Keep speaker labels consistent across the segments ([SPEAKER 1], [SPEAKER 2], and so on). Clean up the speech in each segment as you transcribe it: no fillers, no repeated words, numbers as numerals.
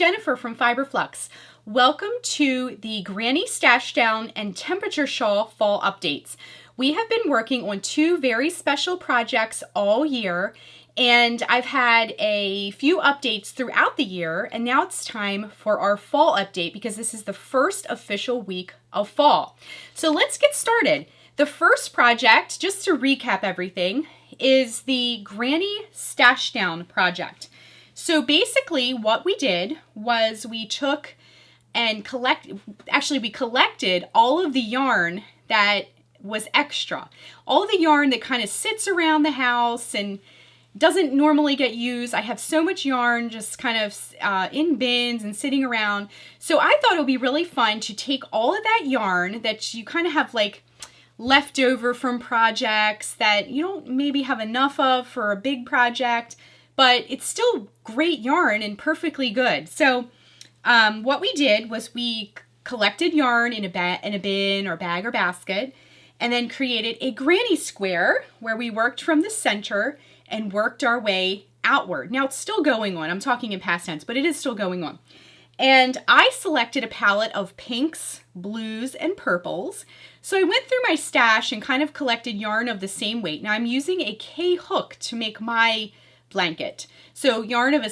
[SPEAKER 1] Jennifer from Fiber Flux. Welcome to the Granny Stashdown and Temperature Shawl fall updates. We have been working on two very special projects all year, and I've had a few updates throughout the year, and now it's time for our fall update because this is the first official week of fall. So let's get started. The first project, just to recap everything, is the Granny Stashdown project. So basically what we did was we took and we collected all of the yarn that was extra. All the yarn that kind of sits around the house and doesn't normally get used. I have so much yarn just kind of in bins and sitting around. So I thought it would be really fun to take all of that yarn that you kind of have like left over from projects that you don't maybe have enough of for a big project, but it's still great yarn and perfectly good. So what we did was we collected yarn in a bin or bag or basket, and then created a granny square where we worked from the center and worked our way outward. Now it's still going on. I'm talking in past tense, but it is still going on. And I selected a palette of pinks, blues, and purples. So I went through my stash and kind of collected yarn of the same weight. Now I'm using a K hook to make my blanket. So yarn of a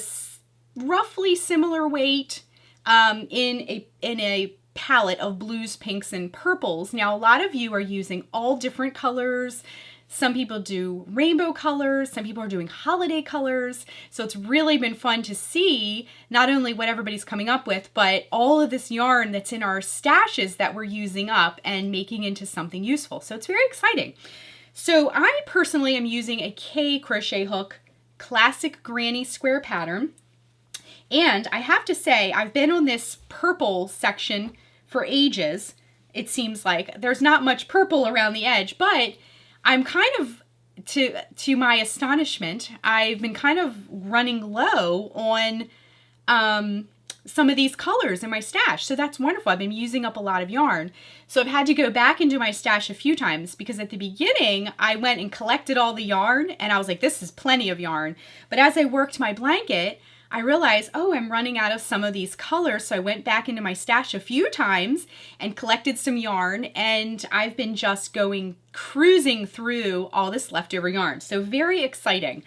[SPEAKER 1] roughly similar weight in a palette of blues, pinks, and purples. Now a lot of you are using all different colors. Some people do rainbow colors, some people are doing holiday colors. So it's really been fun to see not only what everybody's coming up with, but all of this yarn that's in our stashes that we're using up and making into something useful. So it's very exciting. So I personally am using a K crochet hook, classic granny square pattern. And I have to say, I've been on this purple section for ages. It seems like there's not much purple around the edge, but I'm kind of, to my astonishment, I've been kind of running low on some of these colors in my stash. So that's wonderful. I've been using up a lot of yarn. So I've had to go back into my stash a few times because at the beginning I went and collected all the yarn and I was like, this is plenty of yarn. But as I worked my blanket, I realized, oh, I'm running out of some of these colors. So I went back into my stash a few times and collected some yarn, and I've been just cruising through all this leftover yarn. So very exciting.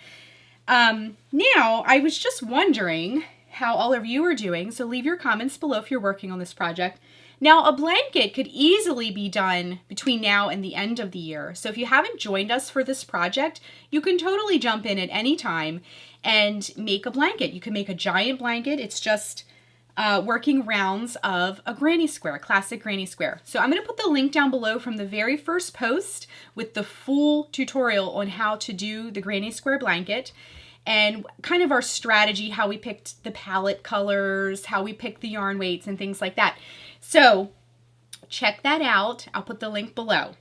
[SPEAKER 1] Now, I was just wondering how all of you are doing. So leave your comments below if you're working on this project. Now, a blanket could easily be done between now and the end of the year. So if you haven't joined us for this project, you can totally jump in at any time and make a blanket. You can make a giant blanket. It's just working rounds of a granny square, a classic granny square. So I'm going to put the link down below from the very first post with the full tutorial on how to do the granny square blanket and kind of our strategy, how we picked the palette colors, how we picked the yarn weights and things like that. So check that out. I'll put the link below.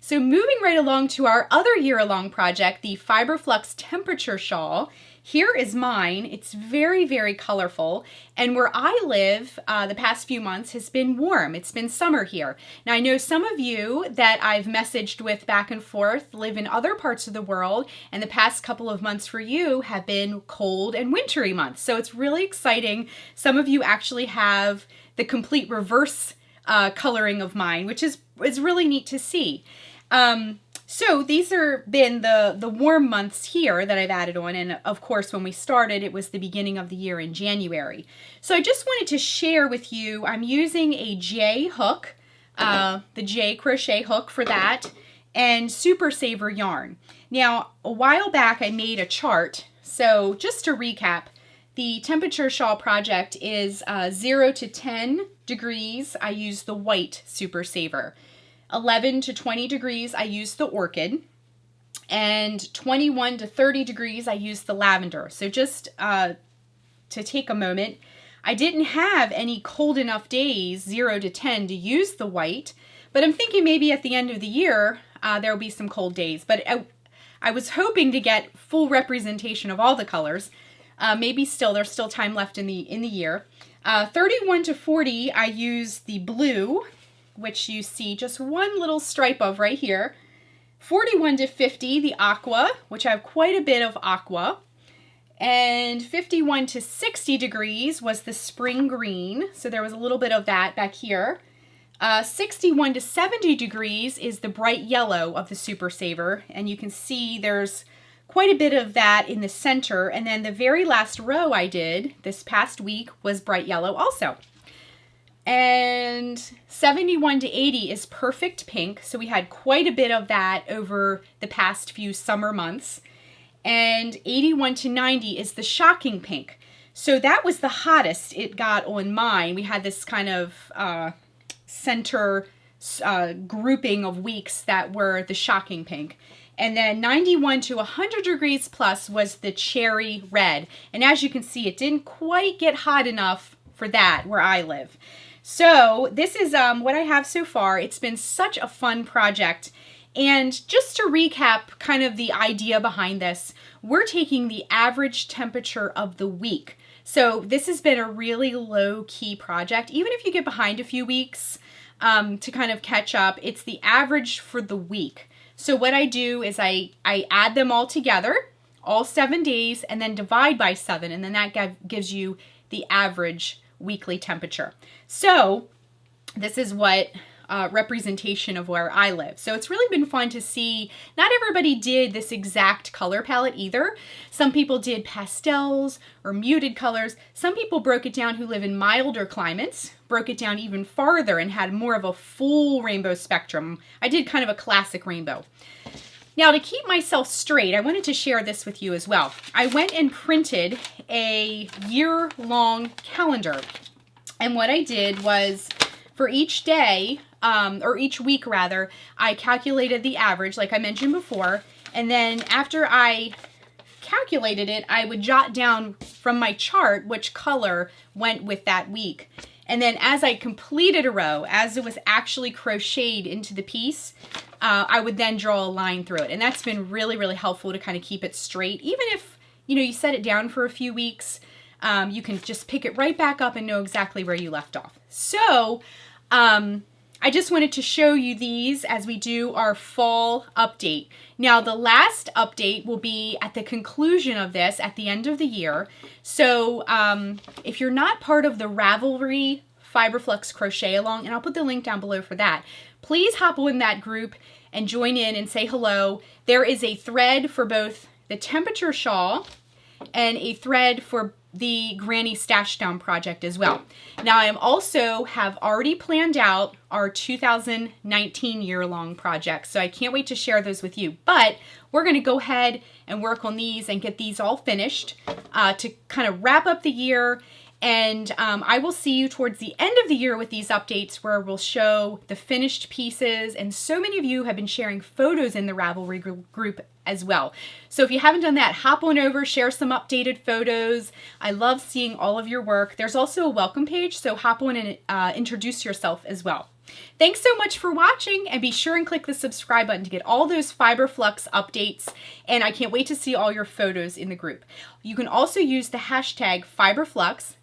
[SPEAKER 1] So moving right along to our other year-long project, the Fiber Flux Temperature Shawl. Here is mine. It's very, very colorful. And where I live the past few months has been warm. It's been summer here. Now I know some of you that I've messaged with back and forth live in other parts of the world, and the past couple of months for you have been cold and wintry months. So it's really exciting. Some of you actually have the complete reverse coloring of mine, which is really neat to see. So these are been the warm months here that I've added on, and of course when we started it was the beginning of the year in January. So I just wanted to share with you, I'm using a J hook, the J crochet hook for that, and Super Saver yarn. Now a while back I made a chart, so just to recap, the Temperature Shawl project is 0 to 10 degrees, I use the white Super Saver. 11 to 20 degrees, I use the orchid, and 21 to 30 degrees, I use the lavender. So just to take a moment, I didn't have any cold enough days, 0 to 10, to use the white, but I'm thinking maybe at the end of the year, there will be some cold days. But I was hoping to get full representation of all the colors. Maybe there's still time left in the year. 31 to 40, I use the blue, which you see just one little stripe of right here. 41 to 50, the aqua, which I have quite a bit of aqua. And 51 to 60 degrees was the spring green. So there was a little bit of that back here. 61 to 70 degrees is the bright yellow of the Super Saver. And you can see there's quite a bit of that in the center. And then the very last row I did this past week was bright yellow also. And 71 to 80 is perfect pink. So we had quite a bit of that over the past few summer months. And 81 to 90 is the shocking pink. So that was the hottest it got on mine. We had this kind of center grouping of weeks that were the shocking pink. And then 91 to 100 degrees plus was the cherry red. And as you can see, it didn't quite get hot enough for that where I live. So this is what I have so far. It's been such a fun project. And just to recap kind of the idea behind this, we're taking the average temperature of the week. So this has been a really low-key project. Even if you get behind a few weeks to kind of catch up, it's the average for the week. So what I do is I add them all together, all 7 days, and then divide by 7, and then that gives you the average weekly temperature. So this is what representation of where I live. So it's really been fun to see. Not everybody did this exact color palette either. Some people did pastels or muted colors. Some people broke it down who live in milder climates, broke it down even farther and had more of a full rainbow spectrum. I did kind of a classic rainbow. Now, to keep myself straight, I wanted to share this with you as well. I went and printed a year-long calendar. And what I did was, for each day, or each week rather, I calculated the average, like I mentioned before. And then after I calculated it, I would jot down from my chart which color went with that week. And then as I completed a row, as it was actually crocheted into the piece, I would then draw a line through it. And that's been really, really helpful to kind of keep it straight. Even if, you set it down for a few weeks, you can just pick it right back up and know exactly where you left off. So I just wanted to show you these as we do our fall update. Now, the last update will be at the conclusion of this at the end of the year. So if you're not part of the Ravelry Fiber Flux Crochet Along, and I'll put the link down below for that, please hop in that group and join in and say hello. There is a thread for both the temperature shawl and a thread for the Granny Stashdown project as well. Now, I have already planned out our 2019 year-long projects, so I can't wait to share those with you. But we're going to go ahead and work on these and get these all finished to kind of wrap up the year. And I will see you towards the end of the year with these updates where we'll show the finished pieces. And so many of you have been sharing photos in the Ravelry group as well. So if you haven't done that, hop on over, share some updated photos. I love seeing all of your work. There's also a welcome page, so hop on and introduce yourself as well. Thanks so much for watching, and be sure and click the subscribe button to get all those Fiber Flux updates, and I can't wait to see all your photos in the group. You can also use the hashtag FiberFlux,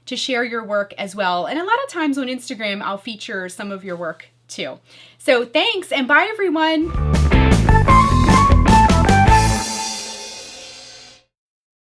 [SPEAKER 1] to share your work as well, and a lot of times on Instagram I'll feature some of your work too. So thanks, and bye everyone!